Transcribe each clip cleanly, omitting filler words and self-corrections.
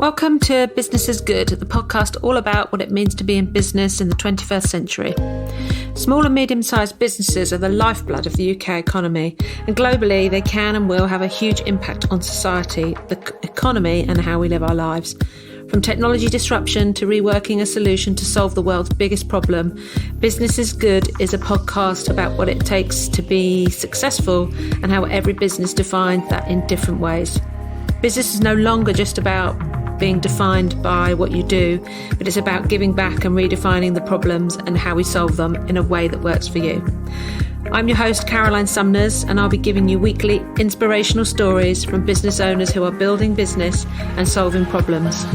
Welcome to Business is Good, the podcast all about what it means to be in business in the 21st century. Small and medium-sized businesses are the lifeblood of the UK economy, and globally they can and will have a huge impact on society, the economy and how we live our lives. From technology disruption to reworking a solution to solve the world's biggest problem, Business is Good is a podcast about what it takes to be successful and how every business defines that in different ways. Business is no longer just about being defined by what you do, but it's about giving back and redefining the problems and how we solve them in a way that works for you. I'm your host, Caroline Sumners, and I'll be giving you weekly inspirational stories from business owners who are building business and solving problems.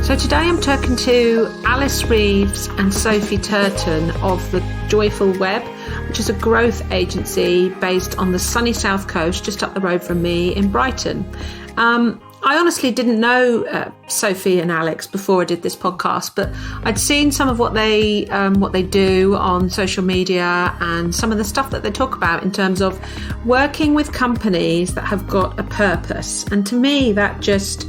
So today I'm talking to Alice Reeves and Sophie Turton of the Joyful Web, which is a growth agency based on the sunny south coast, just up the road from me in Brighton. I honestly didn't know Sophie and Alex before I did this podcast, but I'd seen some of what they do on social media and some of the stuff that they talk about in terms of working with companies that have got a purpose. And to me, that just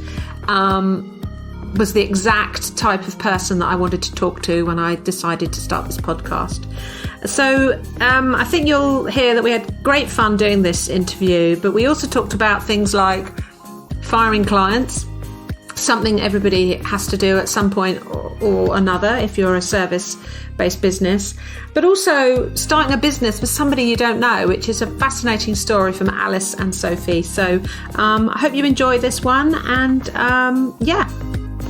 was the exact type of person that I wanted to talk to when I decided to start this podcast. So I think you'll hear that we had great fun doing this interview, but we also talked about things like firing clients, something everybody has to do at some point or another if you're a service-based business, but also starting a business with somebody you don't know, which is a fascinating story from Alice and Sophie. So I hope you enjoy this one and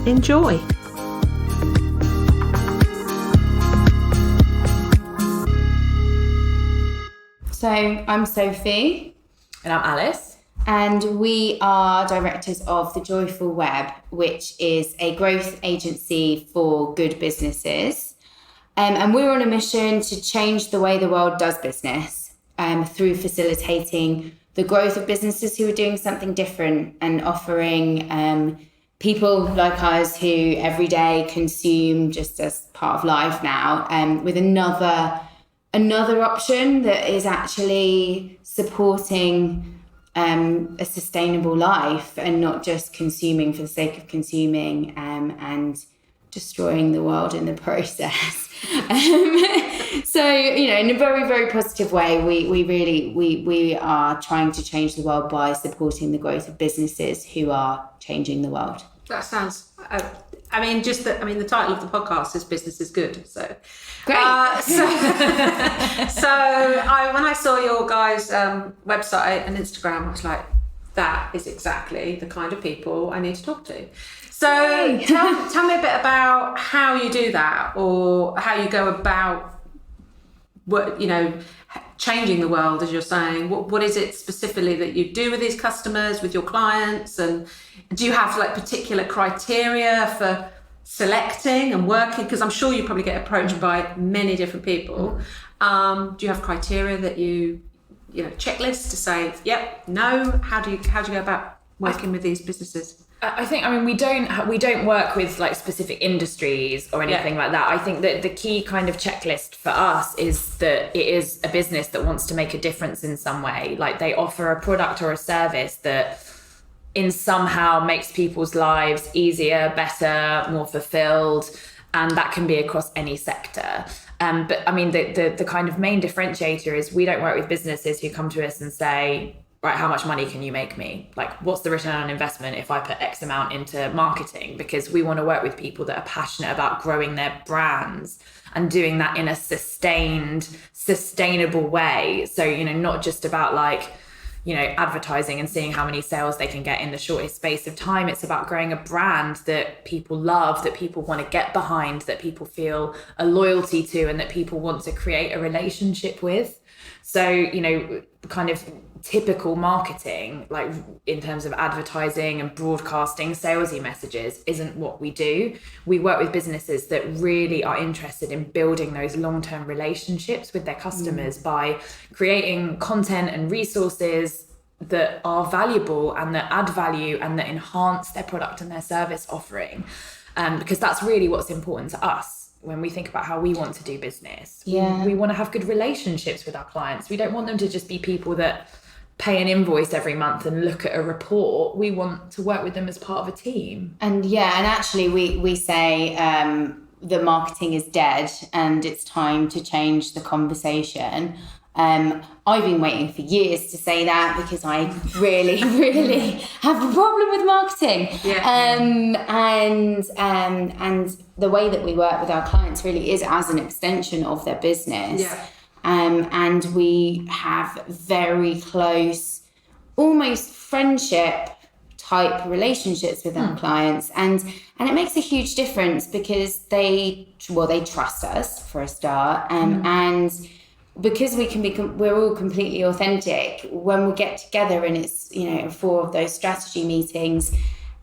enjoy. So I'm Sophie. And I'm Alice. And we are directors of the Joyful Web, which is a growth agency for good businesses. And we're on a mission to change the way the world does business through facilitating the growth of businesses who are doing something different and offering people like us who every day consume just as part of life now with another option that is actually supporting a sustainable life and not just consuming for the sake of consuming and destroying the world in the process. So, in a very, very positive way, we are trying to change the world by supporting the growth of businesses who are changing the world. That sounds... the title of the podcast is Business is Good. So great. When I saw your guys' website and Instagram, I was like, that is exactly the kind of people I need to talk to. So tell me a bit about how you do that, or how you go about changing the world, as you're saying. What is it specifically that you do with these customers, with your clients, and do you have particular criteria for selecting and working? Because I'm sure you probably get approached by many different people. Do you have criteria that you checklists to say, yep, no? How do you go about working with these businesses? I think, we don't work with specific industries or anything like that. I think that the key kind of checklist for us is that it is a business that wants to make a difference in some way. Like, they offer a product or a service that in somehow makes people's lives easier, better, more fulfilled, and that can be across any sector. But the kind of main differentiator is we don't work with businesses who come to us and say, right, how much money can you make me? What's the return on investment if I put X amount into marketing? Because we want to work with people that are passionate about growing their brands and doing that in a sustainable way. So, not just about advertising and seeing how many sales they can get in the shortest space of time. It's about growing a brand that people love, that people want to get behind, that people feel a loyalty to, and that people want to create a relationship with. So, kind of typical marketing, in terms of advertising and broadcasting salesy messages, isn't what we do. We work with businesses that really are interested in building those long-term relationships with their customers by creating content and resources that are valuable and that add value and that enhance their product and their service offering. Because that's really what's important to us. when we think about how we want to do business, Yeah. we want to have good relationships with our clients. We don't want them to just be people that pay an invoice every month and look at a report. We want to work with them as part of a team. And actually we say that marketing is dead and it's time to change the conversation. I've been waiting for years to say that because I really, really have a problem with marketing. And the way that we work with our clients really is as an extension of their business. And we have very close, almost friendship type relationships with our clients, and it makes a huge difference because they trust us for a start, and because we're all completely authentic. When we get together and it's 4 of those strategy meetings,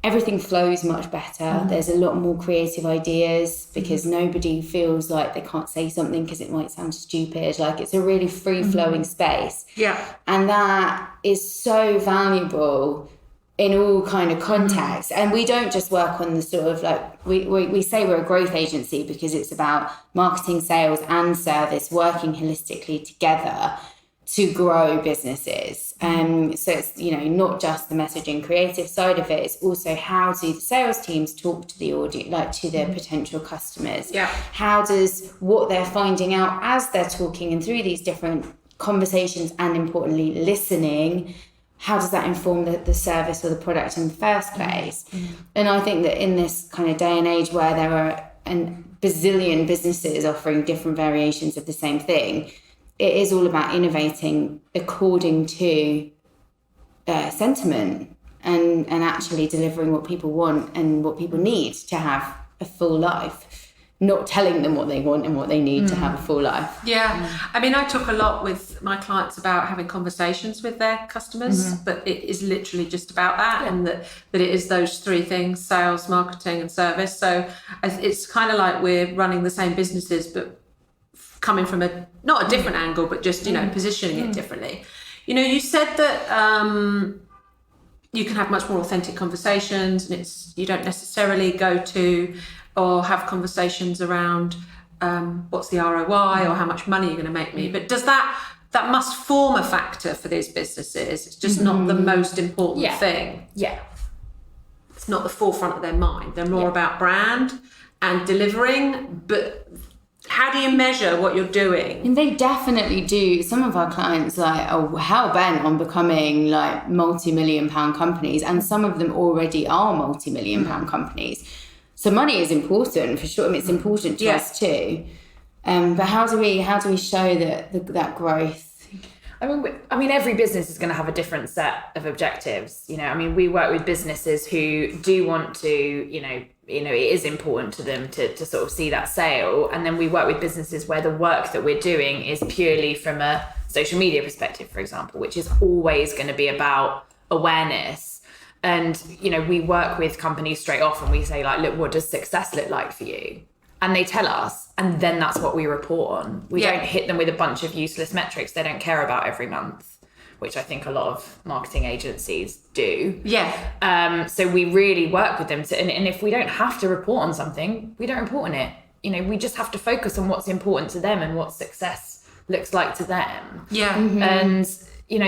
everything flows much better. There's a lot more creative ideas because nobody feels like they can't say something because it might sound stupid. Like, it's a really free-flowing space. And that is so valuable in all kind of contexts. And we don't just work on the sort of like, we say we're a growth agency because it's about marketing, sales and service working holistically together to grow businesses. So it's, not just the messaging creative side of it, it's also how do the sales teams talk to the audience, like to their potential customers. How does what they're finding out as they're talking and through these different conversations, and importantly listening, how does that inform the service or the product in the first place? And I think that in this kind of day and age where there are a bazillion businesses offering different variations of the same thing, it is all about innovating according to sentiment and actually delivering what people want and what people need to have a full life, not telling them what they want and what they need to have a full life. I mean, I talk a lot with my clients about having conversations with their customers, but it is literally just about that, and that it is those 3 things: sales, marketing and service. So it's kind of like we're running the same businesses, but coming from not a different angle, but just, positioning it differently. You said that you can have much more authentic conversations, and you don't necessarily go to or have conversations around what's the ROI or how much money you're going to make me. But does that must form a factor for these businesses? It's just not the most important thing. It's not the forefront of their mind. They're more about brand and delivering, but how do you measure what you're doing? And they definitely do. Some of our clients are hell-bent on becoming like multi-million pound companies, and some of them already are multi-million pound companies. So money is important for sure. I mean, it's important to us too. But how do we show that growth? I mean, every business is going to have a different set of objectives. We work with businesses who do want to, it is important to them to sort of see that sale. And then we work with businesses where the work that we're doing is purely from a social media perspective, for example, which is always going to be about awareness. And, we work with companies straight off and we say, like, look, what does success look like for you? And they tell us, and then that's what we report on. We don't hit them with a bunch of useless metrics they don't care about every month, which I think a lot of marketing agencies do. So we really work with them and if we don't have to report on something, we don't report on it. We just have to focus on what's important to them and what success looks like to them. And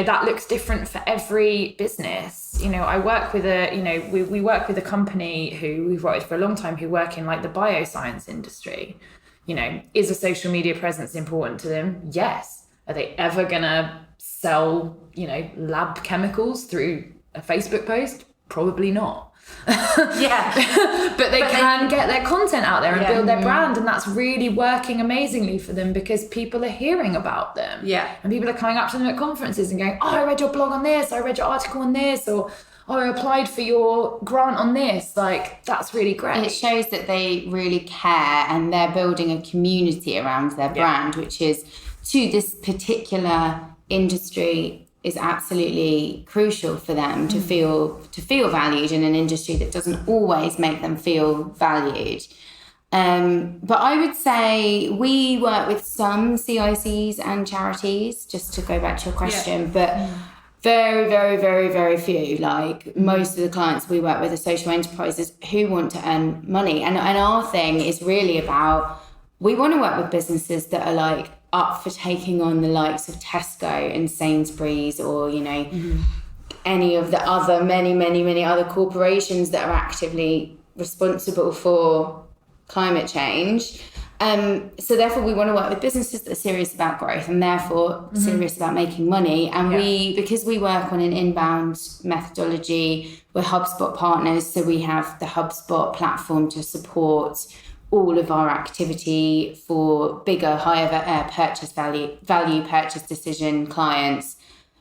that looks different for every business. I work with we work with a company who we've worked with for a long time who work in like the bioscience industry. Is a social media presence important to them? Yes. Are they ever gonna sell, lab chemicals through a Facebook post? Probably not. But they can get their content out there and build their brand, and that's really working amazingly for them because people are hearing about them. And people are coming up to them at conferences and going, I read your blog on this, I read your article on this, or I applied for your grant on this. Like, that's really great. It shows that they really care and they're building a community around their brand, which is to this particular industry is absolutely crucial for them to feel valued in an industry that doesn't always make them feel valued. But I would say we work with some CICs and charities, just to go back to your question, but very, very, very, very few. Like, most of the clients we work with are social enterprises who want to earn money. And our thing is really about we want to work with businesses that are like up for taking on the likes of Tesco and Sainsbury's, or, you know, any of the other many other corporations that are actively responsible for climate change. So therefore we want to work with businesses that are serious about growth and therefore serious about making money. And because we work on an inbound methodology, we're HubSpot partners, so we have the HubSpot platform to support all of our activity for bigger, higher purchase value purchase decision clients.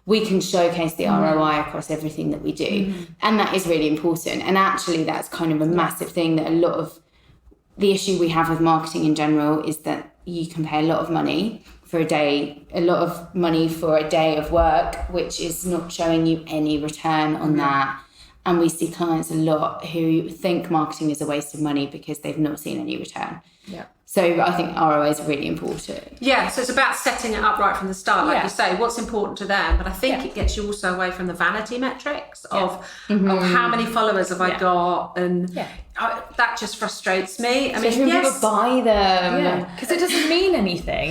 We can showcase the ROI across everything that we do. And that is really important. And actually that's kind of a massive thing that a lot of the issue we have with marketing in general is that you can pay a lot of money for a day of work, which is not showing you any return on that. And we see clients a lot who think marketing is a waste of money because they've not seen any return. Yeah. So I think ROI is really important. Yeah, so it's about setting it up right from the start, like you say, what's important to them. But I think it gets you also away from the vanity metrics of how many followers have I got, and that just frustrates me. I mean, people buy them. Because it doesn't mean anything.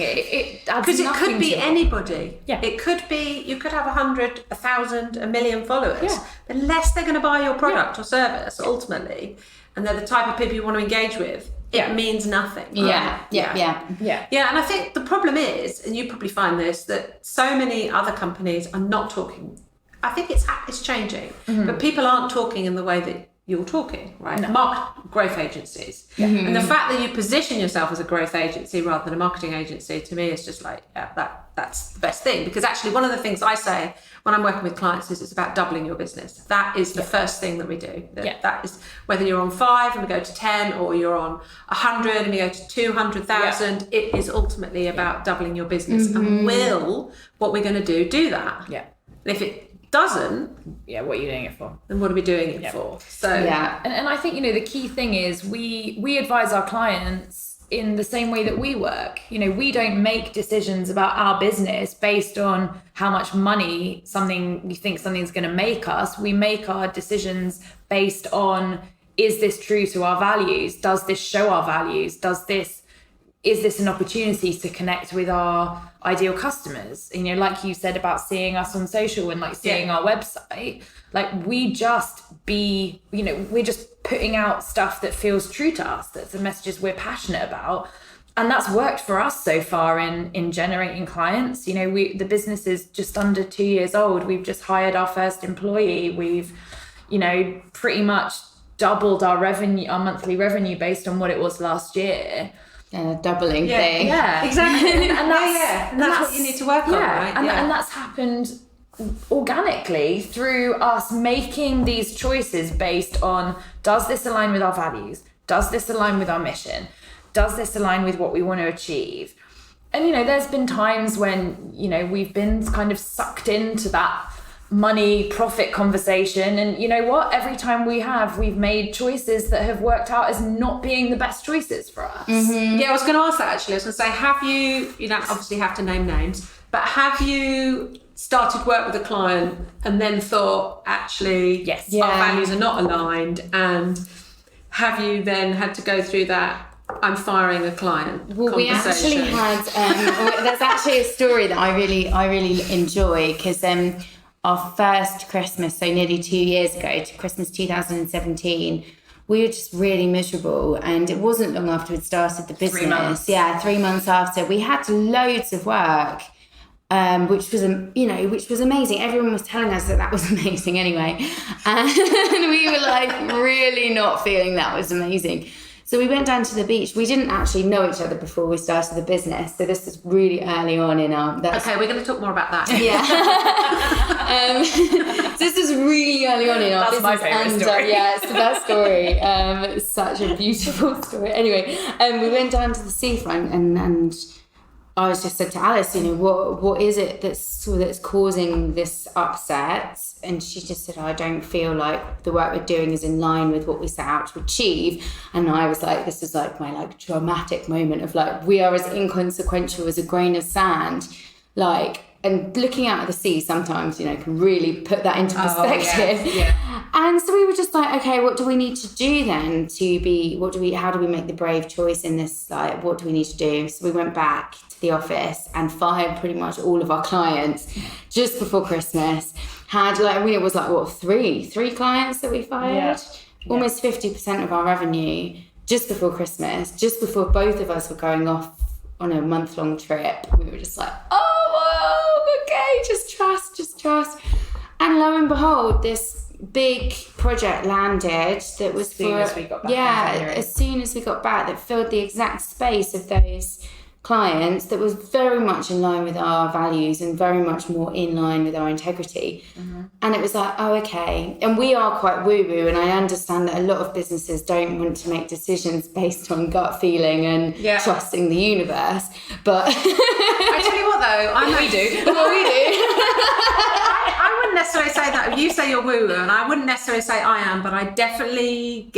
Because it could be anybody. Yeah. It could be, you could have 100, 1,000, 1 million followers. Yeah. Unless they're going to buy your product or service, ultimately, and they're the type of people you want to engage with, it means nothing. Right? Yeah. And I think the problem is, and you probably find this, that so many other companies are not talking. I think it's changing, but people aren't talking in the way that you're talking, right? No. Growth agencies. And the fact that you position yourself as a growth agency rather than a marketing agency, to me, is just like, that's the best thing. Because actually one of the things I say when I'm working with clients is it's about doubling your business. That is the first thing that we do. That is, whether you're on 5 and we go to 10, or you're on 100 and we go to 200,000, it is ultimately about doubling your business. And will what we're going to do that? Yeah. And if it doesn't, what are you doing it for? Then what are we doing it for? So and I think, you know, the key thing is we advise our clients in the same way that we work. You know, we don't make decisions about our business based on how much money we think something's going to make us. We make our decisions based on, is this true to our values? Does this show our values? Is this an opportunity to connect with our ideal customers? You know, like you said about seeing us on social and like seeing our website, like we're just putting out stuff that feels true to us, that's the messages we're passionate about. And that's worked for us so far in generating clients. You know, the business is just under 2 years old. We've just hired our first employee. We've, you know, pretty much doubled our monthly revenue based on what it was last year. Doubling thing. Yeah, exactly. And that's what you need to work on, right? And that's happened organically through us making these choices based on, does this align with our values? Does this align with our mission? Does this align with what we want to achieve? And, you know, there's been times when, you know, we've been kind of sucked into that money profit conversation, and you know what, every time we've made choices that have worked out as not being the best choices for us. I was going to ask that actually. I was going to say, have you don't obviously have to name names, but have you started work with a client and then thought, actually, our values are not aligned, and have you then had to go through that I'm firing a client conversation? We actually had there's actually a story that I really enjoy, because our first Christmas, so nearly 2 years ago, to Christmas 2017, we were just really miserable. And it wasn't long after we'd started the business. 3 months. 3 months after. We had loads of work, which was amazing. Everyone was telling us that was amazing anyway. And we were like really not feeling that was amazing. So we went down to the beach. We didn't actually know each other before we started the business. So this was really early on in our... Okay, we're going to talk more about that. So this is really early on in our business. That's my favourite story. It's the best story. It's such a beautiful story. Anyway, we went down to the seafront and I was just said to Alice, you know, what is it that's causing this upset? And she just said, I don't feel like the work we're doing is in line with what we set out to achieve. And I was like, this is like my dramatic moment of like, we are as inconsequential as a grain of sand. Like, and looking out at the sea sometimes, you know, can really put that into perspective. Yeah. And so we were just like, okay, what do we need to do then how do we make the brave choice in this? Like, what do we need to do? So we went back to the office and fired pretty much all of our clients just before Christmas. It was like, what, three clients that we fired? Yeah. Almost 50% of our revenue just before Christmas, just before both of us were going off on a month-long trip. We were just like, okay, just trust. And lo and behold, this big project landed that was as soon as we got back as soon as we got back, that filled the exact space of those clients, that was very much in line with our values and very much more in line with our integrity. And it was like, oh, okay. And we are quite woo-woo, and I understand that a lot of businesses don't want to make decisions based on gut feeling and trusting the universe. But I tell you what, though, we do. I wouldn't necessarily say that. You say you're woo-woo, and I wouldn't necessarily say I am, but I definitely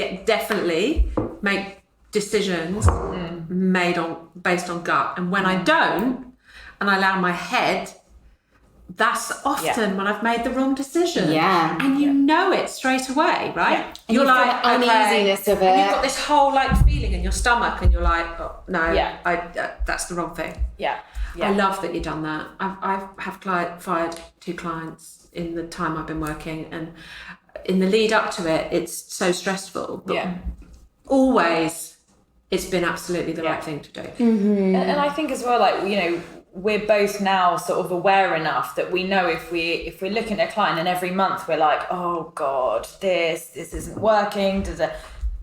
make decisions based on gut. And when I don't, and I allow my head, that's often when I've made the wrong decision. Yeah. And you know it straight away, right? Yeah. You're like, uneasiness of it. And you've got this whole feeling in your stomach, and you're like, oh, no, that's the wrong thing. Yeah. I love that you've done that. I have fired 2 clients in the time I've been working, and in the lead up to it, it's so stressful. But always, it's been absolutely the right thing to do. And I think as well, we're both now sort of aware enough that we know if we're looking at a client and every month we're like, oh God, this isn't working,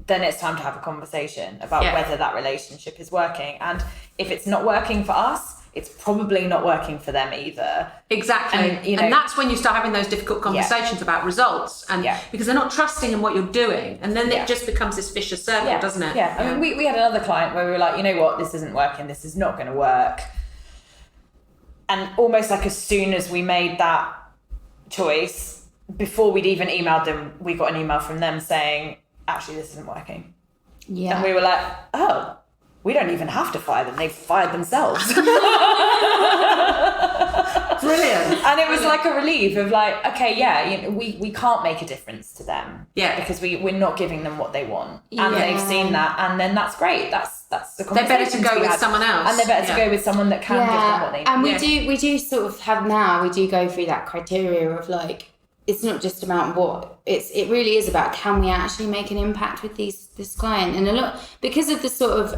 then it's time to have a conversation about whether that relationship is working. And if it's not working for us, it's probably not working for them either. Exactly. And that's when you start having those difficult conversations about results, and because they're not trusting in what you're doing, and then it just becomes this vicious circle, doesn't it? Yeah. I mean, we had another client where we were like, you know what, this isn't working, this is not going to work. And almost like as soon as we made that choice, before we'd even emailed them, we got an email from them saying, actually, this isn't working. Yeah. And we were like, oh, we don't even have to fire them. They've fired themselves. Brilliant. And it was like a relief of like, okay, we can't make a difference to them. Yeah. Because we're not giving them what they want. And they've seen that. And then that's great. That's the conversation. They're better to go with someone else. And they're better to go with someone that can give them what they need. And we do sort of have now, we do go through that criteria of like, it's not just about what it really is about, can we actually make an impact with this client? And a lot, because of the sort of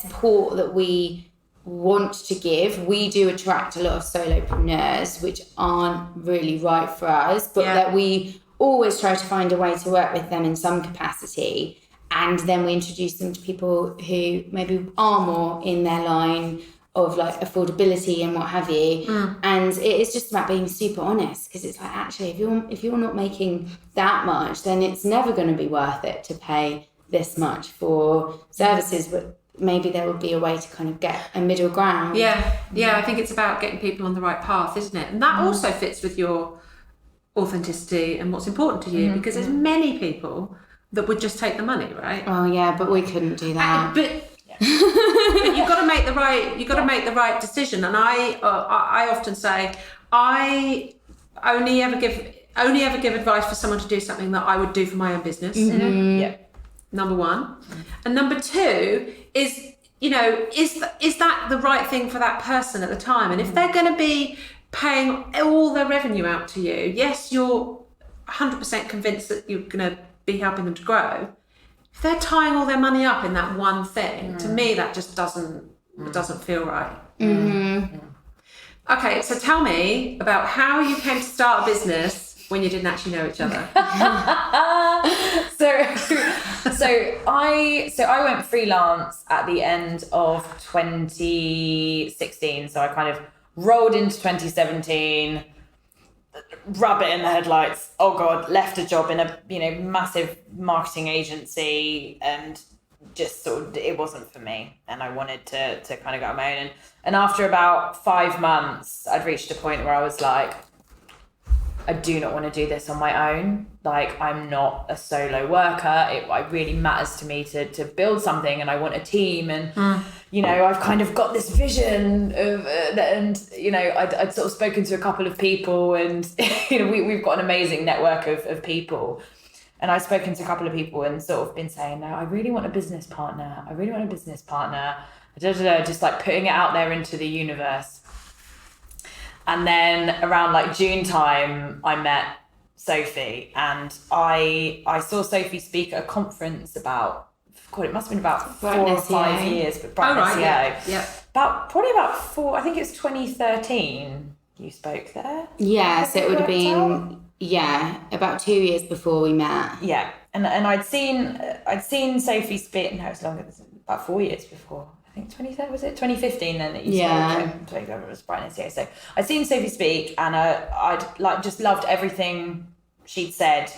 support that we want to give, we do attract a lot of solopreneurs which aren't really right for us, but that we always try to find a way to work with them in some capacity, and then we introduce them to people who maybe are more in their line of like affordability and what have you. And it is just about being super honest, because it's like, actually, if you're not making that much, then it's never going to be worth it to pay this much for services. But maybe there would be a way to kind of get a middle ground. I think it's about getting people on the right path, isn't it? And that also fits with your authenticity and what's important to you, because there's many people that would just take the money, right? Oh yeah, but we couldn't do that. But you've got to make the right decision. And I often say, I only ever give advice for someone to do something that I would do for my own business. Number one. And number two is, is that the right thing for that person at the time? And if they're going to be paying all their revenue out to you, yes, you're 100% convinced that you're going to be helping them to grow. If they're tying all their money up in that one thing, to me, that just doesn't feel right. Okay, so tell me about how you came to start a business when you didn't actually know each other. So I went freelance at the end of 2016. So I kind of rolled into 2017. Rabbit in the headlights. Oh God, left a job in a massive marketing agency, and just sort of, it wasn't for me, and I wanted to kind of go on my own. And after about 5 months, I'd reached a point where I was like, I do not want to do this on my own. Like, I'm not a solo worker. It really matters to me to build something, and I want a team. And I've kind of got this vision of, and I'd sort of spoken to a couple of people, and we've got an amazing network of people, and I've spoken to a couple of people and sort of been saying, no, I really want a business partner. Just like putting it out there into the universe. And then around like June time, I met Sophie, and I saw Sophie speak at a conference about, God, it must have been about 4 or 5 years, but Brighton SEO. Yeah. Probably about 4, I think it was 2013 you spoke there. Yeah, so it would have been, about 2 years before we met. Yeah, and I'd seen Sophie speak, no, it's longer, about 4 years before. I think 2015 then that you spoke, it was Brighton SEO. So I'd seen Sophie speak, and I'd like just loved everything she'd said.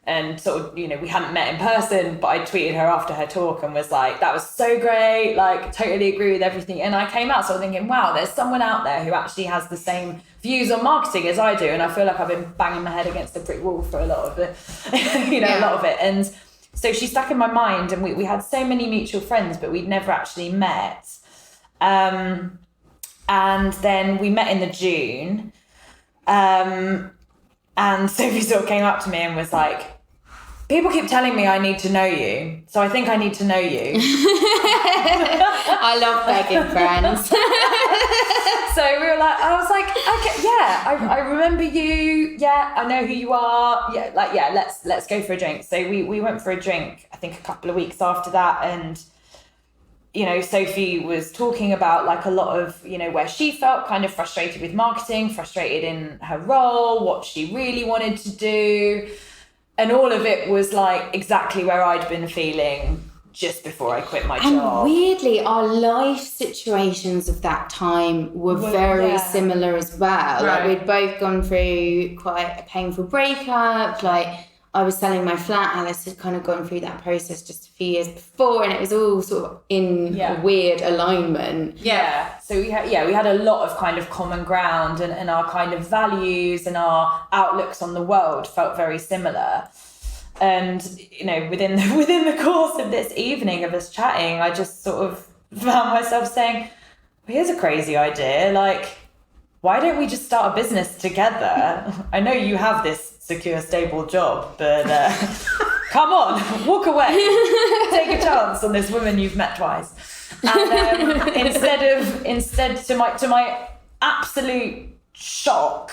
And sort of, we hadn't met in person, but I tweeted her after her talk and was like, that was so great, like totally agree with everything. And I came out sort of thinking, wow, there's someone out there who actually has the same views on marketing as I do. And I feel like I've been banging my head against a brick wall for a lot of it, a lot of it. And so she stuck in my mind, and we had so many mutual friends, but we'd never actually met. And then we met in the June. And Sophie sort of came up to me and was like, people keep telling me I need to know you, so I think I need to know you. I love begging friends. So I was like, okay, yeah, I remember you. Yeah, I know who you are. Yeah, let's go for a drink. So we went for a drink, I think a couple of weeks after that, and Sophie was talking about like a lot of, where she felt kind of frustrated with marketing, frustrated in her role, what she really wanted to do. And all of it was like exactly where I'd been feeling just before I quit my job. And weirdly, our life situations of that time were very similar as well. Right. Like we'd both gone through quite a painful breakup. Like I was selling my flat, Alice had kind of gone through that process just a few years before, and it was all sort of in a weird alignment. Yeah. So we had a lot of kind of common ground, and our kind of values and our outlooks on the world felt very similar. And within the course of this evening of us chatting, I just sort of found myself saying, well, here's a crazy idea. Like, why don't we just start a business together? I know you have this secure, stable job, but come on, walk away. Take a chance on this woman you've met twice. And instead to my absolute shock,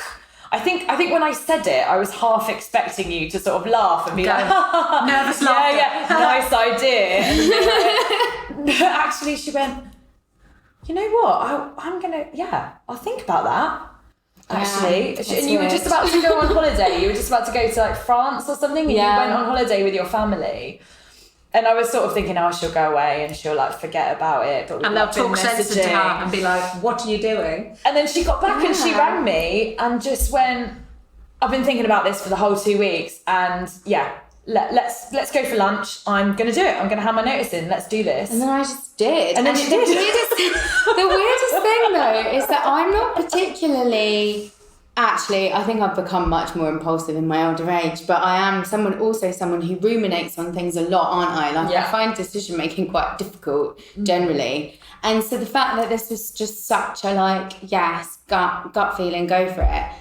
I think when I said it, I was half expecting you to sort of laugh and be like, nervous laughter. Yeah, nice idea. And actually, she went, you know what? I'll think about that. Actually, and you were just about to go on holiday. You were just about to go to like France or something, and you went on holiday with your family. And I was sort of thinking, she'll go away and she'll like forget about it. But and they'll talk sense to her and be like, what are you doing? And then she got back and she rang me and just went, I've been thinking about this for the whole 2 weeks, and let's go for lunch. I'm going to do it. I'm going to have my notice in. Let's do this. And then I just did. And then she did. The weirdest thing though is that I'm not particularly... Actually, I think I've become much more impulsive in my older age, but I am someone who ruminates on things a lot, aren't I? Like I find decision making quite difficult generally. And so the fact that this was just such a gut feeling, go for it,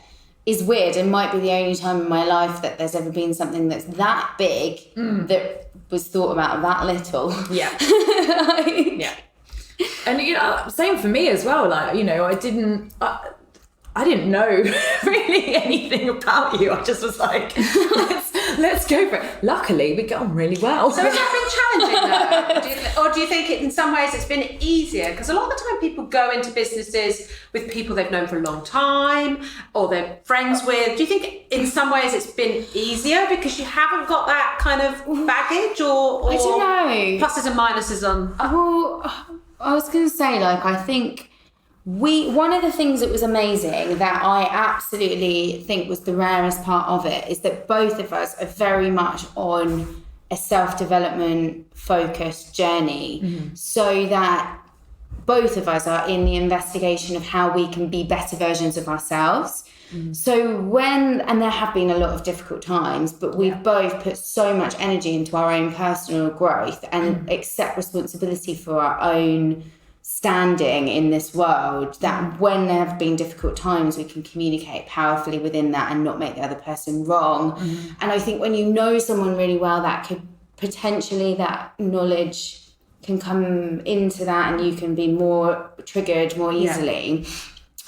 is weird, and might be the only time in my life that there's ever been something that's that big that was thought about that little. Yeah. And same for me as well. Like, I didn't know really anything about you. I just was like, let's go for it. Luckily, we get on really well. So has that been challenging though? Or do you think in some ways it's been easier? Because a lot of the time people go into businesses with people they've known for a long time or they're friends with. Do you think in some ways it's been easier because you haven't got that kind of baggage or I don't know. Pluses and minuses on? Well, I was going to say, I think... one of the things that was amazing that I absolutely think was the rarest part of it is that both of us are very much on a self-development focused journey, so that both of us are in the investigation of how we can be better versions of ourselves. So and there have been a lot of difficult times, but we've both put so much energy into our own personal growth and accept responsibility for our own standing in this world, that when there have been difficult times, we can communicate powerfully within that and not make the other person wrong. And I think when you know someone really well, that could potentially, that knowledge can come into that and you can be more triggered more easily.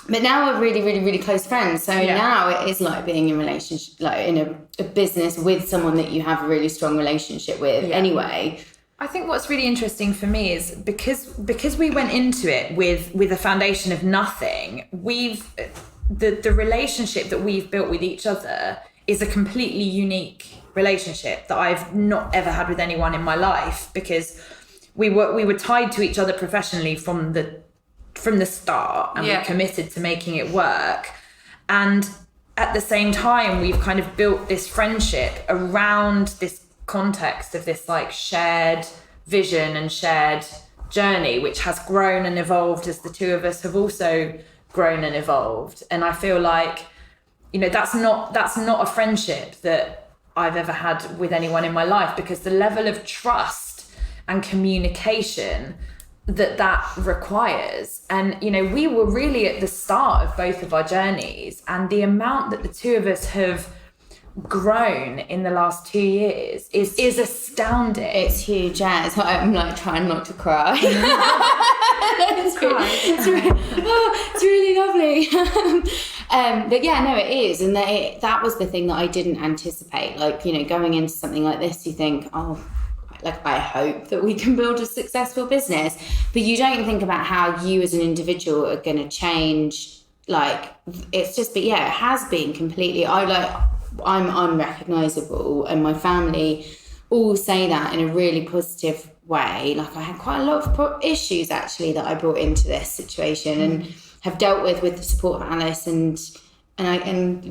But now we're really, really, really close friends. So now it is like being in relationship, like in a business with someone that you have a really strong relationship with anyway. I think what's really interesting for me is because we went into it with a foundation of nothing, the relationship that we've built with each other is a completely unique relationship that I've not ever had with anyone in my life, because we were tied to each other professionally from the start, and we committed to making it work. And at the same time, we've kind of built this friendship around this context of this like shared vision and shared journey, which has grown and evolved as the two of us have also grown and evolved. And I feel like, you know, that's not a friendship that I've ever had with anyone in my life, because the level of trust and communication that requires. And, you know, we were really at the start of both of our journeys, and the amount that the two of us have grown in the last 2 years is astounding. It's huge, as I'm like trying not to cry. It's really lovely. But yeah, no, it is. And that was the thing that I didn't anticipate. Like, you know, going into something like this, you think, like, I hope that we can build a successful business. But you don't think about how you as an individual are going to change. Like, it's just, but yeah, it has been completely, I'm unrecognisable, and my family all say that in a really positive way. Like, I had quite a lot of issues actually that I brought into this situation and have dealt with the support of Alice and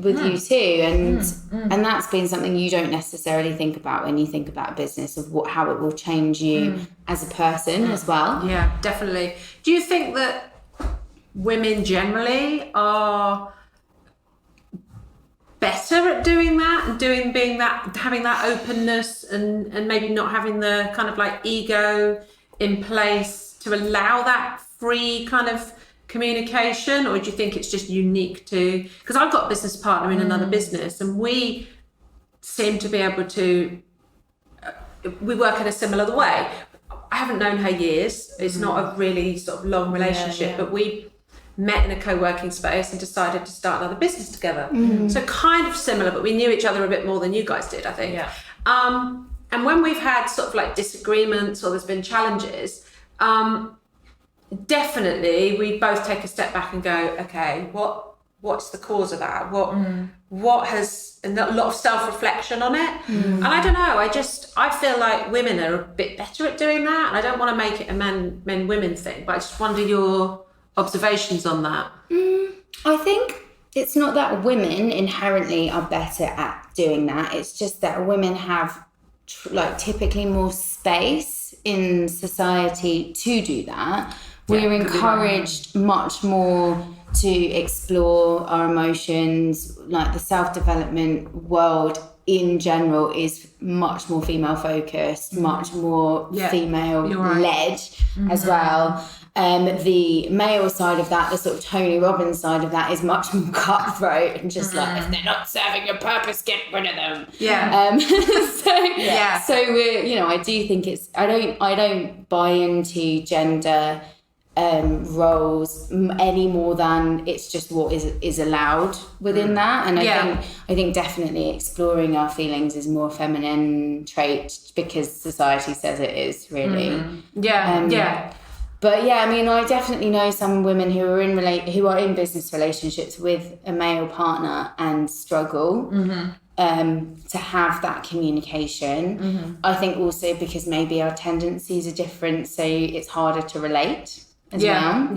with you too, and that's been something you don't necessarily think about when you think about a business, of how it will change you as a person as well. Yeah, definitely. Do you think that women generally are better at doing that and having that openness and maybe not having the kind of like ego in place to allow that free kind of communication? Or do you think it's just unique to, because I've got a business partner in another business, and we seem to be able to we work in a similar way. I haven't known her years, it's not a really sort of long relationship, but we met in a co-working space and decided to start another business together. So kind of similar, but we knew each other a bit more than you guys did, I think. And when we've had sort of like disagreements or there's been challenges, definitely we both take a step back and go, okay, what's the cause of that? What has, and a lot of self-reflection on it. And I don't know, I feel like women are a bit better at doing that. And I don't want to make it a men-women thing, but I just wonder your observations on that. I think it's not that women inherently are better at doing that. It's just that women have typically more space in society to do that. We're encouraged much more to explore our emotions. Like, the self-development world in general is much more female focused, much more female led as well. The male side of that, the sort of Tony Robbins side of that, is much more cutthroat and just like, if they're not serving your purpose, get rid of them. So we're, you know, I do think it's, I don't buy into gender roles any more than it's just what is allowed within that. And I think definitely exploring our feelings is more feminine trait because society says it is, really. But yeah, I mean, I definitely know some women who are in business relationships with a male partner and struggle to have that communication. I think also because maybe our tendencies are different, so it's harder to relate as well.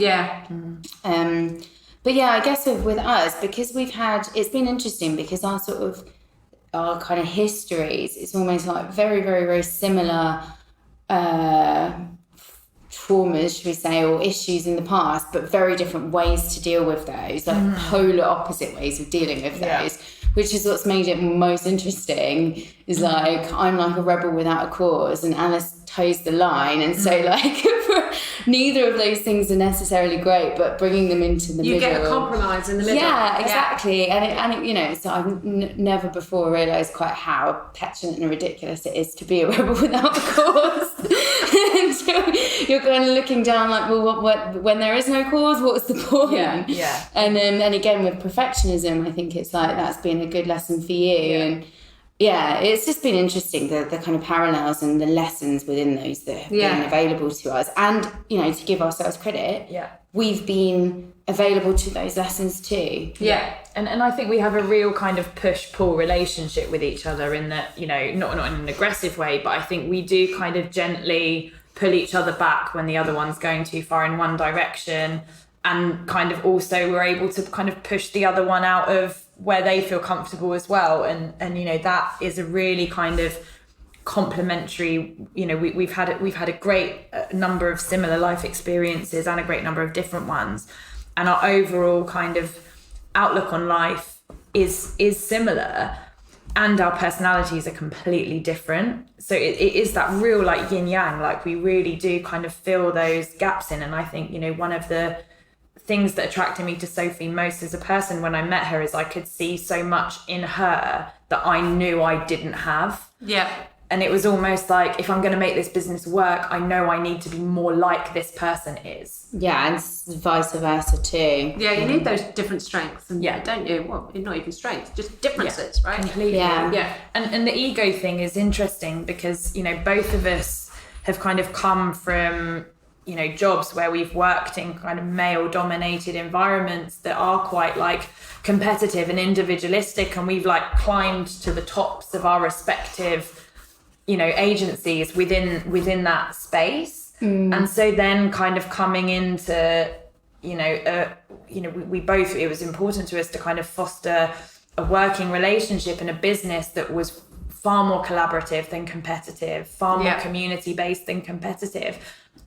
But yeah, I guess with us, because it's been interesting because our kind of histories, it's almost like very, very, very similar traumas, should we say, or issues in the past, but very different ways to deal with those, like polar opposite ways of dealing with those, which is what's made it most interesting. Is like, I'm like a rebel without a cause, and Alice toes the line, and so like neither of those things are necessarily great, but bringing them into the middle. You get a compromise in the middle. Yeah, exactly. Yeah. And it, you know, so I've never before realised quite how petulant and ridiculous it is to be a rebel without the cause. So you're kind of looking down like, well, what when there is no cause, what's the point? Yeah. And again, with perfectionism, I think it's like that's been a good lesson for you. Yeah. And yeah, it's just been interesting, the kind of parallels and the lessons within those that have been available to us. And, you know, to give ourselves credit, we've been available to those lessons too. Yeah. And I think we have a real kind of push-pull relationship with each other in that, you know, not in an aggressive way, but I think we do kind of gently pull each other back when the other one's going too far in one direction. And kind of also we're able to kind of push the other one out of where they feel comfortable as well. And you know, that is a really kind of complementary, you know, we've had a great number of similar life experiences and a great number of different ones. And our overall kind of outlook on life is similar, and our personalities are completely different. So it is that real like yin yang, like we really do kind of fill those gaps in. And I think, you know, one of the things that attracted me to Sophie most as a person when I met her is I could see so much in her that I knew I didn't have. Yeah. And it was almost like, if I'm going to make this business work, I know I need to be more like this person is. Yeah, and vice versa too. Yeah, you need those different strengths, and don't you? Well, not even strengths, just differences, right? Completely. Yeah. And the ego thing is interesting because, you know, both of us have kind of come from, you know, jobs where we've worked in kind of male-dominated environments that are quite like competitive and individualistic, and we've like climbed to the tops of our respective, you know, agencies within that space. And so then kind of coming into, you know, we both, it was important to us to kind of foster a working relationship and a business that was far more collaborative than competitive, far more community-based than competitive.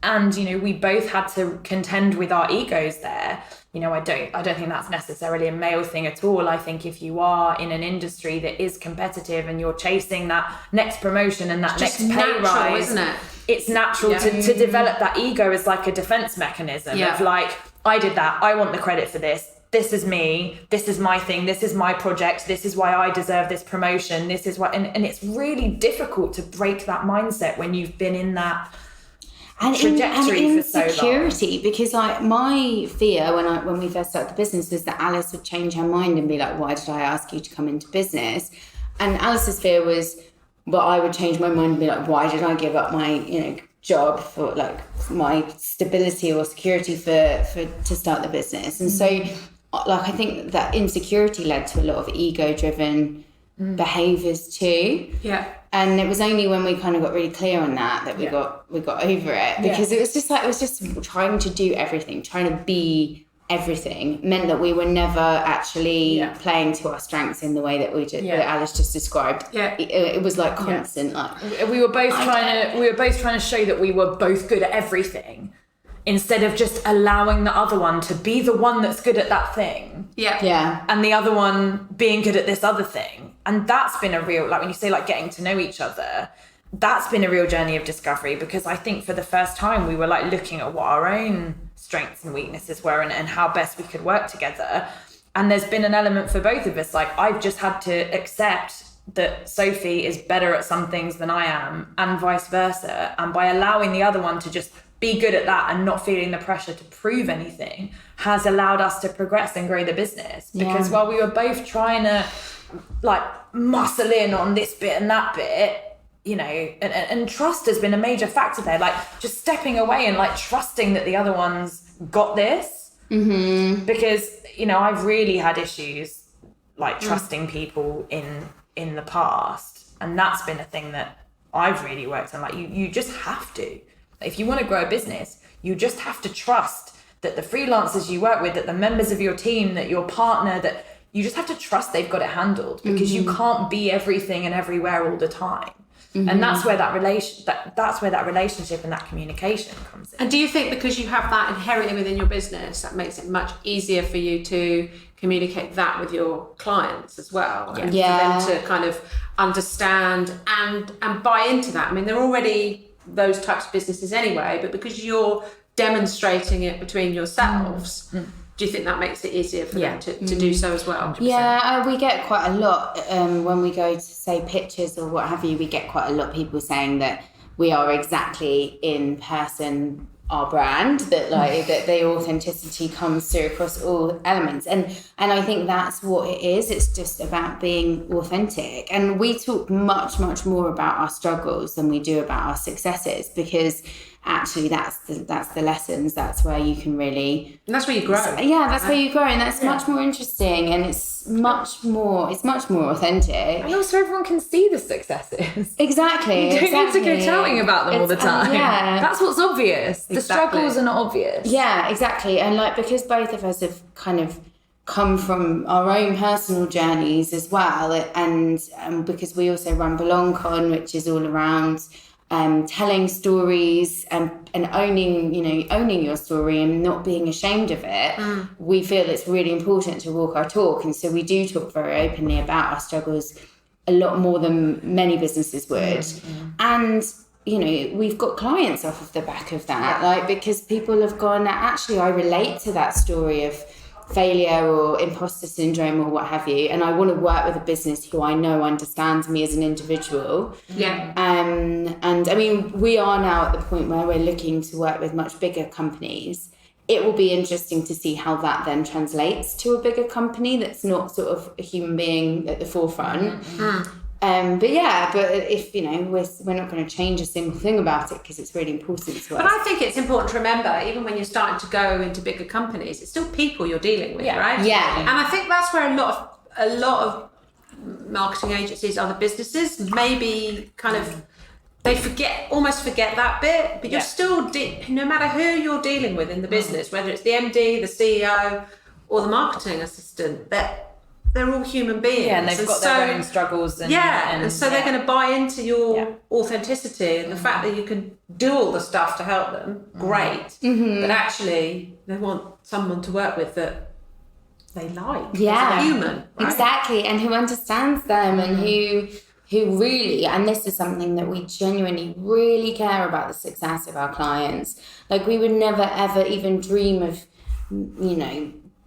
And, you know, we both had to contend with our egos there. You know, I don't think that's necessarily a male thing at all. I think if you are in an industry that is competitive and you're chasing that next promotion and that next pay rise, isn't it? It's natural to develop that ego as like a defense mechanism of like, I did that, I want the credit for this. This is me, this is my thing, this is my project, this is why I deserve this promotion, this is what, and it's really difficult to break that mindset when you've been in that trajectory for so long. Insecurity, because like my fear when we first started the business was that Alice would change her mind and be like, why did I ask you to come into business? And Alice's fear was, well, I would change my mind and be like, why did I give up my, you know, job for like my stability or security for to start the business? And so like I think that insecurity led to a lot of ego-driven behaviours too. Yeah. And it was only when we kind of got really clear on that we got over it, because it was just trying to do everything, trying to be everything meant that we were never actually playing to our strengths in the way that that Alice just described. It was like constant like we were both trying to show that we were both good at everything, instead of just allowing the other one to be the one that's good at that thing. And the other one being good at this other thing. And that's been a real, like when you say like getting to know each other, that's been a real journey of discovery, because I think for the first time we were like looking at what our own strengths and weaknesses were and how best we could work together. And there's been an element for both of us, like I've just had to accept that Sophie is better at some things than I am, and vice versa. And by allowing the other one to just be good at that and not feeling the pressure to prove anything has allowed us to progress and grow the business. Because while we were both trying to like muscle in on this bit and that bit, you know, and trust has been a major factor there, like just stepping away and like trusting that the other one's got this. Because, you know, I've really had issues like trusting people in the past, and that's been a thing that I've really worked on. Like you just have to, if you want to grow a business, you just have to trust that the freelancers you work with, that the members of your team, that your partner, that you just have to trust they've got it handled, because you can't be everything and everywhere all the time. And that's where that relationship and that communication comes in. And do you think because you have that inherently within your business, that makes it much easier for you to communicate that with your clients as well? And for them to kind of understand and buy into that? I mean, they're already those types of businesses anyway, but because you're demonstrating it between yourselves, do you think that makes it easier for them to do so as well? 100%. Yeah, we get quite a lot when we go to, say, pitches or what have you, we get quite a lot of people saying that we are exactly in person our brand, that that the authenticity comes through across all elements, and I think that's what it is. It's just about being authentic, and we talk much more about our struggles than we do about our successes, because actually that's the lessons. That's where you can really, and that's where you grow. That's where you grow, and that's much more interesting, and it's much more authentic. And also everyone can see the successes. Exactly. You don't need to go touting about them all the time. That's what's obvious. The struggles are not obvious. Yeah, exactly. And because both of us have kind of come from our own personal journeys as well, and because we also run BelongCon, which is all around telling stories and owning your story and not being ashamed of it. We feel it's really important to walk our talk, and so we do talk very openly about our struggles, a lot more than many businesses would. And we've got clients off of the back of that, because people have gone, actually I relate to that story of failure or imposter syndrome or what have you, and I want to work with a business who I know understands me as an individual. And I mean, we are now at the point where we're looking to work with much bigger companies. It will be interesting to see how that then translates to a bigger company that's not sort of a human being at the forefront. But if we're not going to change a single thing about it, because it's really important to us. But I think it's important to remember, even when you're starting to go into bigger companies, it's still people you're dealing with, right? Yeah. And I think that's where a lot of marketing agencies, other businesses, maybe kind of they almost forget that bit. But you're still no matter who you're dealing with in the business, whether it's the MD, the CEO, or the marketing assistant, they're all human beings. Yeah, and they've got their own struggles. And so they're going to buy into your authenticity and the fact that you can do all the stuff to help them. Great. But actually, they want someone to work with that they like. Yeah. As a human. Right? Exactly. And who understands them and who really, and this is something that we genuinely really care about, the success of our clients. We would never, ever even dream of,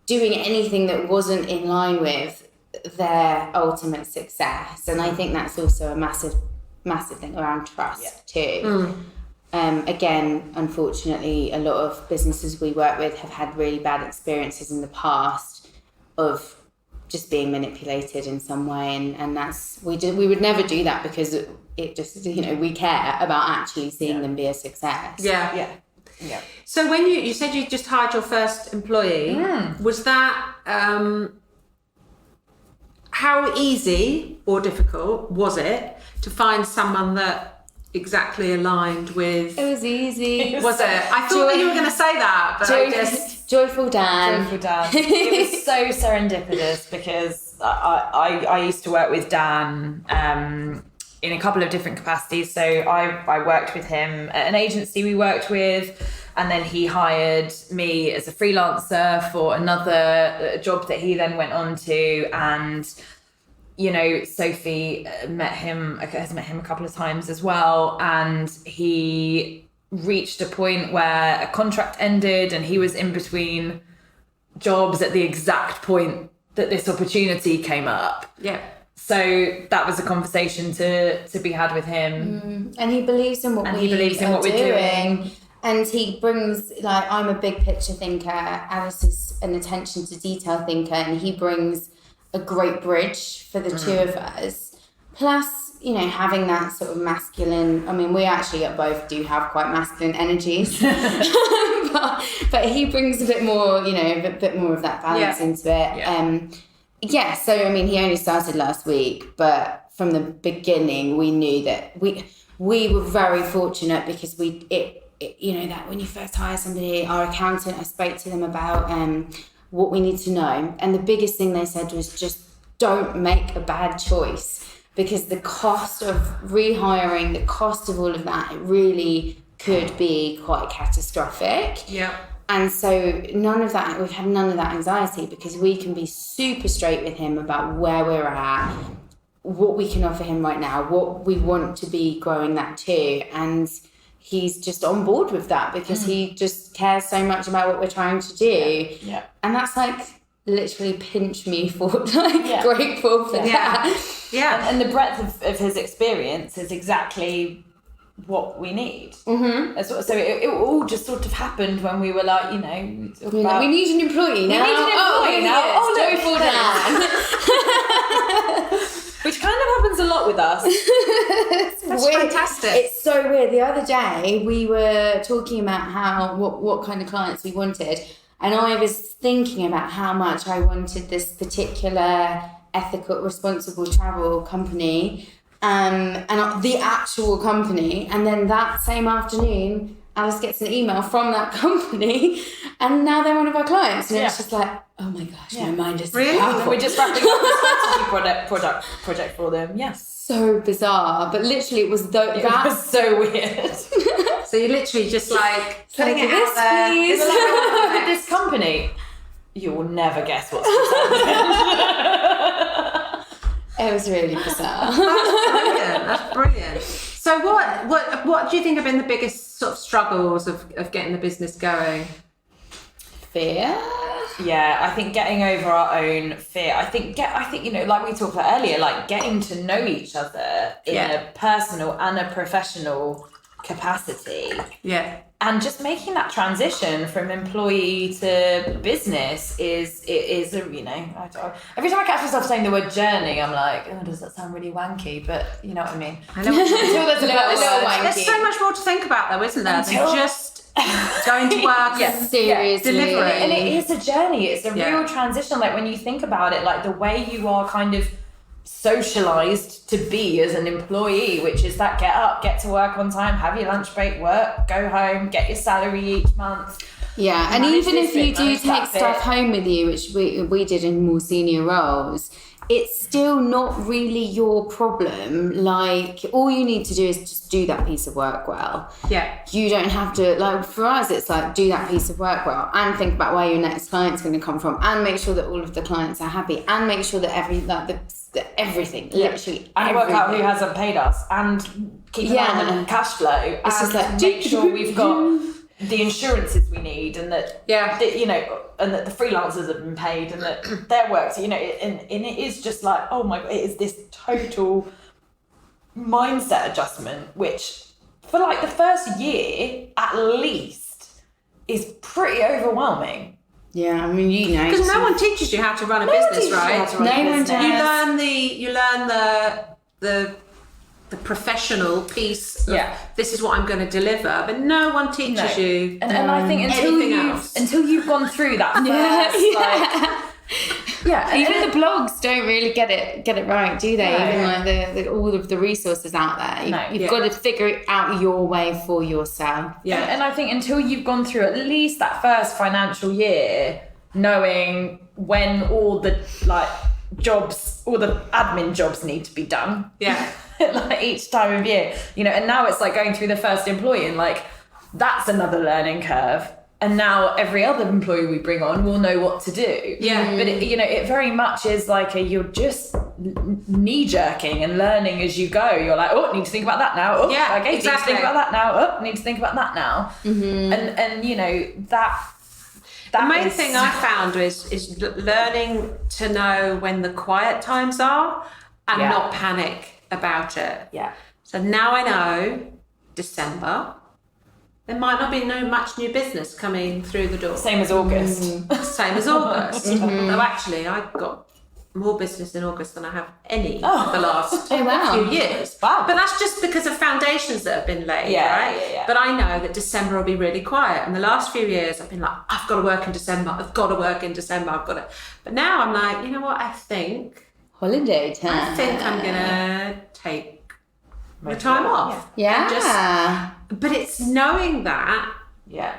doing anything that wasn't in line with their ultimate success. And I think that's also a massive thing around trust too. Again, unfortunately, a lot of businesses we work with have had really bad experiences in the past of just being manipulated in some way, and that's we would never do that, because it just we care about actually seeing them be a success. Yeah. So when you said you just hired your first employee, was that how easy or difficult was it to find someone that exactly aligned with? It was easy. Was it? I thought that you were going to say that, but Joyful Dan. It was so serendipitous, because I used to work with Dan in a couple of different capacities. So I worked with him at an agency we worked with, and then he hired me as a freelancer for another job that he then went on to. And Sophie has met him a couple of times as well, and he reached a point where a contract ended and he was in between jobs at the exact point that this opportunity came up. So that was a conversation to be had with him. And he believes in what we're doing. And he brings, I'm a big picture thinker, Alice is an attention to detail thinker, and he brings a great bridge for the two of us. Plus, having that sort of masculine, I mean, we actually both do have quite masculine energies, but he brings a bit more, a bit more of that balance into it. So, I mean, he only started last week, but from the beginning, we knew that we were very fortunate, because that when you first hire somebody, our accountant, I spoke to them about what we need to know. And the biggest thing they said was just don't make a bad choice, because the cost of rehiring, the cost of all of that, it really could be quite catastrophic. And so we've had none of that anxiety, because we can be super straight with him about where we're at, what we can offer him right now, what we want to be growing that to. And he's just on board with that because he just cares so much about what we're trying to do. Yeah. And that's like literally pinch me for grateful for that. Yeah. And the breadth of his experience is exactly what we need. Mm-hmm. So it all just sort of happened when we were like, we need an employee now. Joyful Dan. Which kind of happens a lot with us. That's fantastic. It's so weird. The other day we were talking about what kind of clients we wanted, and I was thinking about how much I wanted this particular ethical, responsible travel company, and the actual company. And then that same afternoon, Alice gets an email from that company, and now they're one of our clients. And it's just like, oh my gosh, my mind is really. powerful. We're just wrapping up the strategy project for them. Yes. So bizarre, but literally it was It was so weird. So you literally just like putting it this, out there. please. With this company, you will never guess what's happening. It was really bizarre. That's brilliant. So what do you think have been the biggest sort of struggles of getting the business going? Fear. Yeah, I think getting over our own fear. I think like we talked about earlier, like getting to know each other in a personal and a professional capacity. Yeah. And just making that transition from employee to business is every time I catch myself saying the word journey, I'm like, oh, does that sound really wanky? But you know what I mean. I know what you mean. Until there's a little wanky. There's so much more to think about though, isn't there? Than just going to work and Seriously. delivering. And it is a journey. It's a real transition. Like when you think about it, like the way you are kind of socialized to be as an employee, which is that get up, get to work on time, have your lunch break, work, go home, get your salary each month. Yeah, and Manage even this if you bit, do manage take that stuff bit. home with you, which we did in more senior roles, it's still not really your problem. Like, all you need to do is just do that piece of work well. Yeah. You don't have to, like, for us, it's like, do that piece of work well and think about where your next client's going to come from and make sure that all of the clients are happy and make sure that everything, literally And work out who hasn't paid us and keep an eye on the cash flow. It's just like, make sure we've got the insurances we need and that, and that the freelancers have been paid and that their work, and it is just like, oh my God, it is this total mindset adjustment, which for like the first year at least is pretty overwhelming. Yeah, I mean, Because no one teaches you how to run a business, right? No one does. You learn the professional piece of this is what I'm going to deliver, but no one teaches you. And I think until you've gone through that first, even the blogs don't really get it right, do they? Like all of the resources out there, you've got to figure it out your way for yourself. And I think until you've gone through at least that first financial year, knowing when all the jobs, all the admin jobs need to be done, like each time of year, and now it's like going through the first employee and like that's another learning curve. And now every other employee we bring on will know what to do. Yeah. But it very much is like you're just knee jerking and learning as you go. You're like, oh, need to think about that now. Oh, okay, exactly. need to think about that now. Oh, need to think about that now. Mm-hmm. And that the main thing I found is learning to know when the quiet times are and not panic about it. Yeah. So now I know December. There might not be much new business coming through the door. Same as August. Same as August. Though actually, I've got more business in August than I have any for the last few years. Wow. But that's just because of foundations that have been laid, right? Yeah. But I know that December will be really quiet. And the last few years, I've been like, I've got to work in December. I've got to work in December. I've got to. But now I'm like, you know what? I think Holiday time. I'm going to take the time off. Yeah. But it's knowing that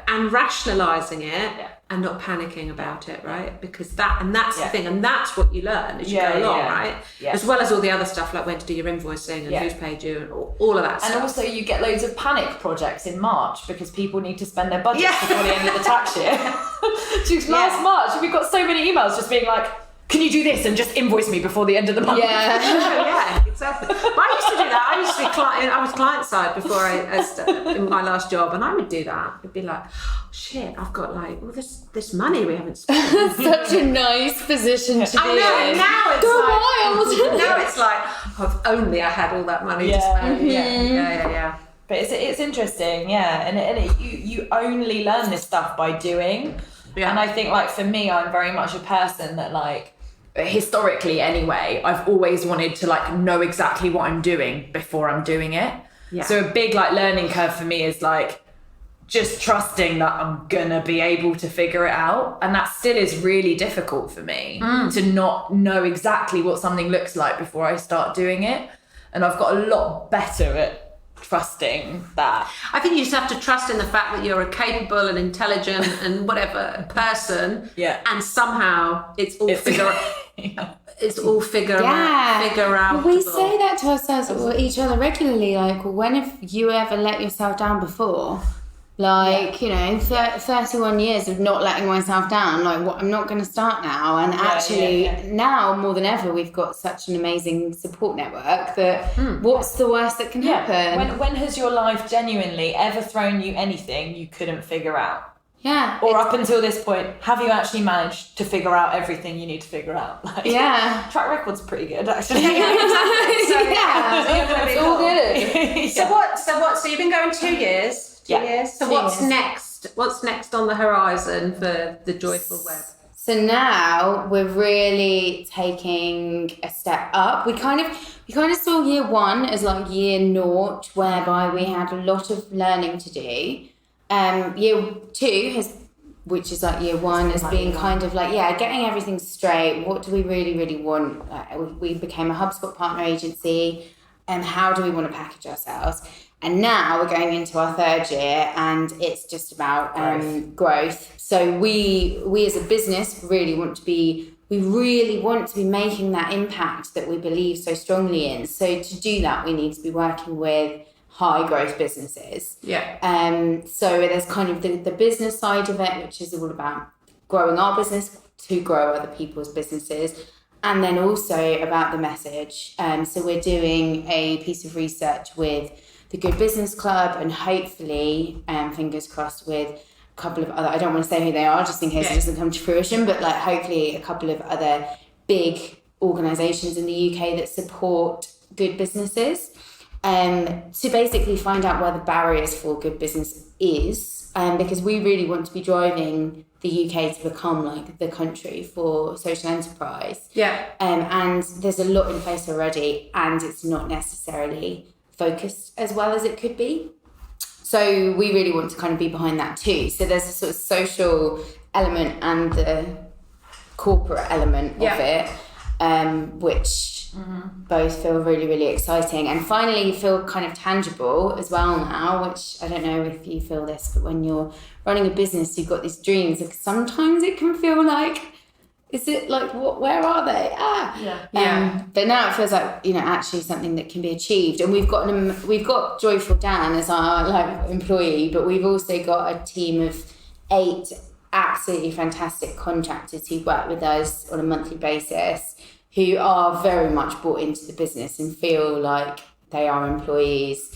and rationalising it and not panicking about it, right? Because that's the thing, and that's what you learn as you go along, right? Yeah. As well as all the other stuff like when to do your invoicing and who's paid you and all of that stuff. And also you get loads of panic projects in March because people need to spend their budgets before the end of the tax year. Last March, we got so many emails just being like, can you do this and just invoice me before the end of the month? Yeah. exactly. But I used to do that. I used to be I was client side before in my last job, and I would do that. It'd be like, oh, shit, I've got like all this money we haven't spent. Such a nice position to be I know. in. Now it's like, if only I had all that money to spend. Yeah. But it's interesting, and you only learn this stuff by doing. Yeah. And I think, like, for me, I'm very much a person that, like, historically anyway, I've always wanted to, like, know exactly what I'm doing before I'm doing it. Yeah. So a big, like, learning curve for me is, like, just trusting that I'm gonna be able to figure it out. And that still is really difficult for me to not know exactly what something looks like before I start doing it. And I've got a lot better at trusting that. I think you just have to trust in the fact that you're a capable and intelligent and whatever person. Yeah. And somehow it's all figure out. Well, we say that to ourselves, or each other regularly. Like, when have you ever let yourself down before? Like, 31 years of not letting myself down. Like, what? I'm not going to start now. And now more than ever, we've got such an amazing support network that what's the worst that can happen? When has your life genuinely ever thrown you anything you couldn't figure out? Yeah. Or up until this point, have you actually managed to figure out everything you need to figure out? Like, track record's pretty good, actually. So you're going to be all good. So you've been going 2 years. 2 years. So what's next? What's next on the horizon for the Joyful Web? So now we're really taking a step up. We kind of saw year one as like year naught, whereby we had a lot of learning to do. Year two which is like year one, as being kind of like, getting everything straight. What do we really, really want? We became a HubSpot partner agency, and how do we want to package ourselves? And now we're going into our third year, and it's just about growth. So we as a business really want to be making that impact that we believe so strongly in. So to do that, we need to be working with high growth businesses. So there's kind of the business side of it, which is all about growing our business to grow other people's businesses. And then also about the message. So we're doing a piece of research with the Good Business Club, and hopefully, fingers crossed, with a couple of other, I don't want to say who they are just in case it doesn't come to fruition, but like hopefully a couple of other big organisations in the UK that support good businesses, to basically find out where the barriers for good business is, because we really want to be driving the UK to become like the country for social enterprise. And there's a lot in place already, and it's not necessarily focused as well as it could be. So we really want to kind of be behind that too. So there's a sort of social element and the corporate element of it, which both feel really, really exciting, and finally feel kind of tangible as well now, which I don't know if you feel this, but when you're running a business, you've got these dreams. Like, sometimes it can feel like, is it like, where are they? But now it feels like, actually something that can be achieved. And we've got Joyful Dan as our like employee, but we've also got a team of 8 absolutely fantastic contractors who work with us on a monthly basis, who are very much bought into the business and feel like they are employees,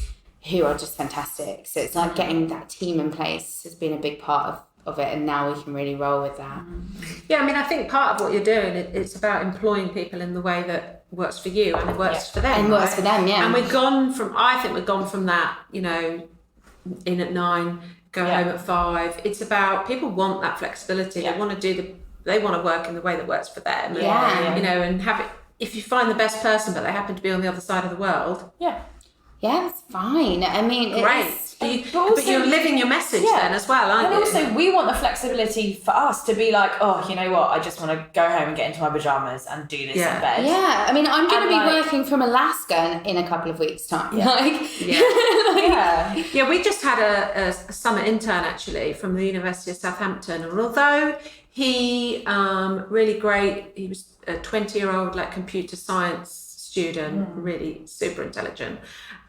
who are just fantastic. So it's like getting that team in place has been a big part of it, and now we can really roll with that. I think part of what you're doing, it's about employing people in the way that works for you and it works for them. And works for them, And we've gone from that, in at 9, go home at 5. It's about, people want that flexibility. They want to work in the way that works for them. And have it, if you find the best person, but they happen to be on the other side of the world. Yeah, it's fine. I mean, great. But you're living your message then as well, aren't you? And also, we want the flexibility for us to be like, oh, you know what? I just want to go home and get into my pajamas and do this in bed. Yeah, I mean, I'm going to be working from Alaska in a couple of weeks' time. We just had a summer intern actually from the University of Southampton, and although he really great, he was a 20-year-old like computer science student, really super intelligent.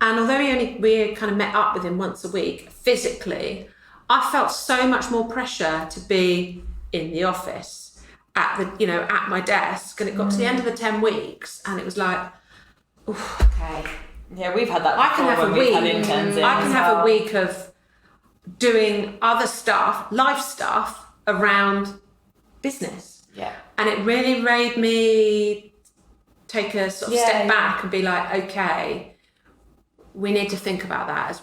And although we kind of met up with him once a week physically, I felt so much more pressure to be in the office at my desk. And it got to the end of the 10 weeks, and it was like, Okay. Yeah, we've had that. I can have a week. I can have a week of doing other stuff, life stuff around business. Yeah. And it really made me take a sort of step back and be like, okay, we need to think about that as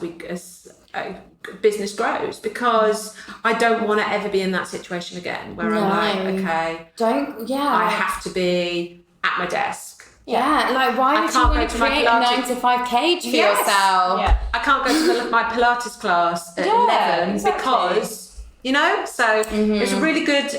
business grows, because I don't want to ever be in that situation again where I'm like, okay, I have to be at my desk. Yeah, like why would you want to create a 9 to 5 cage for yourself? Yeah. I can't go to my Pilates class at 11 because, so it's a really good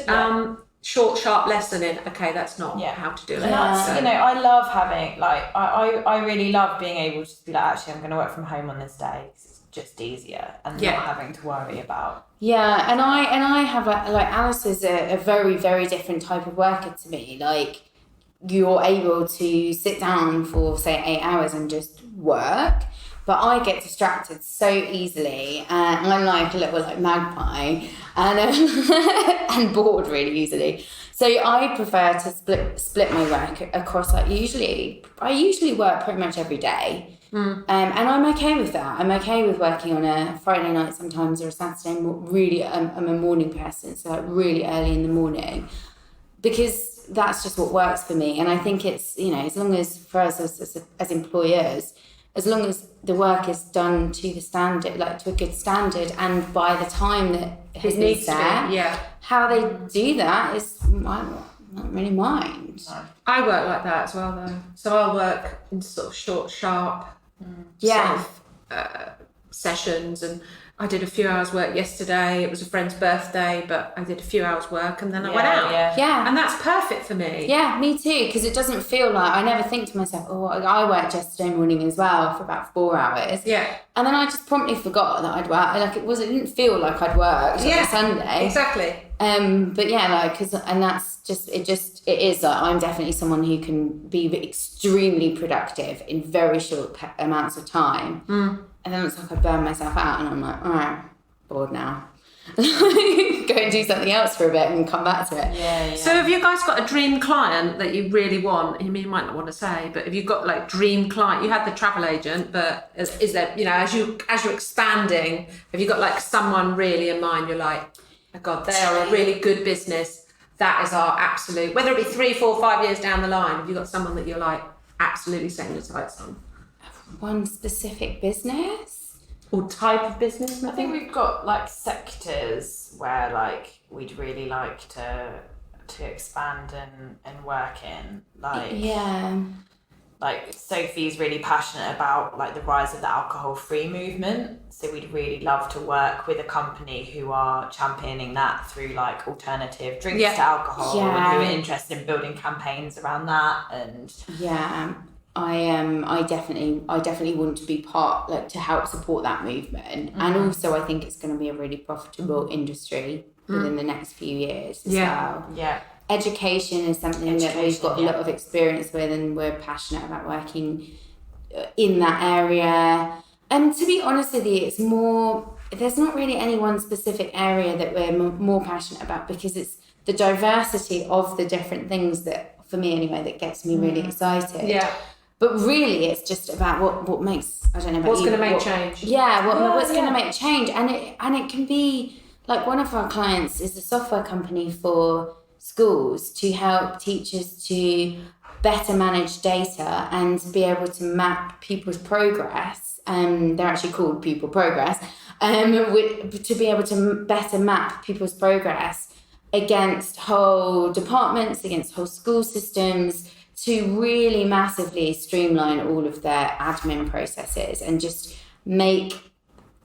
short, sharp lesson in, okay, that's not how to do it. That's, I love having, I really love being able to be like, actually, I'm going to work from home on this day because it's just easier and not having to worry about. Yeah, and I have, like Alice is a very, very different type of worker to me. Like, you're able to sit down for, say, 8 hours and just work, but I get distracted so easily, and I'm like a little magpie, and bored really easily. So I prefer to split my work across. I usually work pretty much every day, and I'm okay with that. I'm okay with working on a Friday night sometimes or a Saturday. Really, I'm a morning person, so really early in the morning, because that's just what works for me. And I think it's, as long as for us as employers, as long as the work is done to the standard, like to a good standard, and by the time that it has been set, how they do that is, I don't really mind. No. I work like that as well, though. So I'll work in sort of short, sharp sessions, and I did a few hours work yesterday. It was a friend's birthday, but I did a few hours work and then I went out. Yeah. And that's perfect for me. Yeah, me too, because it doesn't feel like, I never think to myself, I worked yesterday morning as well for about 4 hours. Yeah. And then I just promptly forgot that I'd worked. Like, it didn't feel like I'd worked on a Sunday. Exactly. But yeah, and that's just, it is like, I'm definitely someone who can be extremely productive in very short amounts of time. And then it's like I burn myself out and I'm like, all right, bored now. Go and do something else for a bit and come back to it. Yeah. So have you guys got a dream client that you really want? You might not want to say, but have you got like dream client? You had the travel agent, but is there, as you're expanding, have you got like someone really in mind? You're like, oh God, they are a really good business. That is our absolute, whether it be 3, 4, 5 years down the line, have you got someone that you're like absolutely setting your sights on? One specific business or type of business? I think we've got like sectors where like we'd really like to expand and work in. Like Sophie's really passionate about like the rise of the alcohol-free movement. So we'd really love to work with a company who are championing that through like alternative drinks to alcohol, and who are interested in building campaigns around that. And I definitely want to be part, like, to help support that movement. And also I think it's going to be a really profitable industry within the next few years as well. Yeah. Education is something that we've got a lot of experience with, and we're passionate about working in that area. And to be honest with you, it's more, there's not really any one specific area that we're more passionate about, because it's the diversity of the different things that, for me anyway, that gets me really excited. Yeah. But really, it's just about what makes, I don't know about what's going to make change. Yeah, what's going to make change. And it can be, like, one of our clients is a software company for schools to help teachers to better manage data and be able to map pupils' progress. They're actually called Pupil Progress. To be able to better map pupils' progress against whole departments, against whole school systems, to really massively streamline all of their admin processes and just make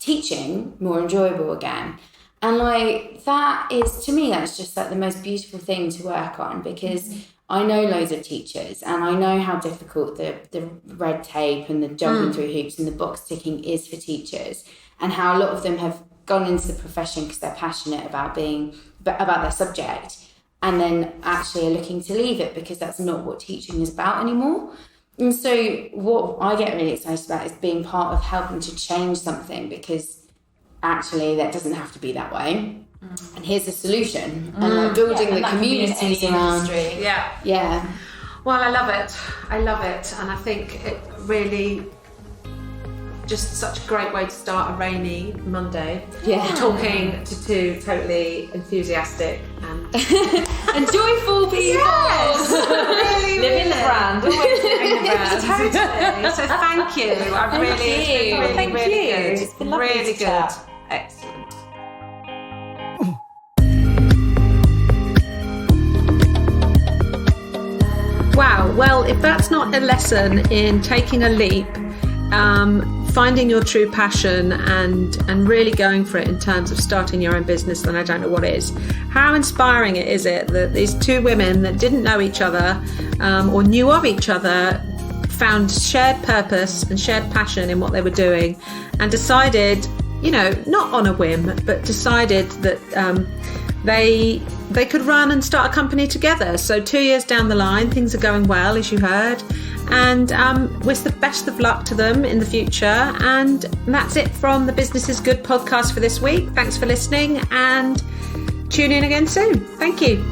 teaching more enjoyable again. And like, that is, to me, that's just like the most beautiful thing to work on, because I know loads of teachers and I know how difficult the red tape and the jumping through hoops and the box ticking is for teachers, and how a lot of them have gone into the profession because they're passionate about their subject, and then actually are looking to leave it because that's not what teaching is about anymore. And so what I get really excited about is being part of helping to change something, because actually that doesn't have to be that way. And here's a solution. And like building the communities around. Yeah. Well, I love it. And I think it really just such a great way to start a rainy Monday. Yeah. Talking to two totally enthusiastic and joyful people. Yes. Really, Living the brand. Always living the brand. Totally. So thank you. It's been really good. It's been lovely really to good. chat. Excellent. Wow. Well, if that's not a lesson in taking a leap, finding your true passion and really going for it in terms of starting your own business, then I don't know what is. How inspiring is it that these two women that didn't know each other or knew of each other found shared purpose and shared passion in what they were doing and decided, not on a whim, but decided that they could run and start a company together. So 2 years down the line, things are going well, as you heard. And wish the best of luck to them in the future. And that's it from the Business is Good podcast for this week. Thanks for listening and tune in again soon. Thank you.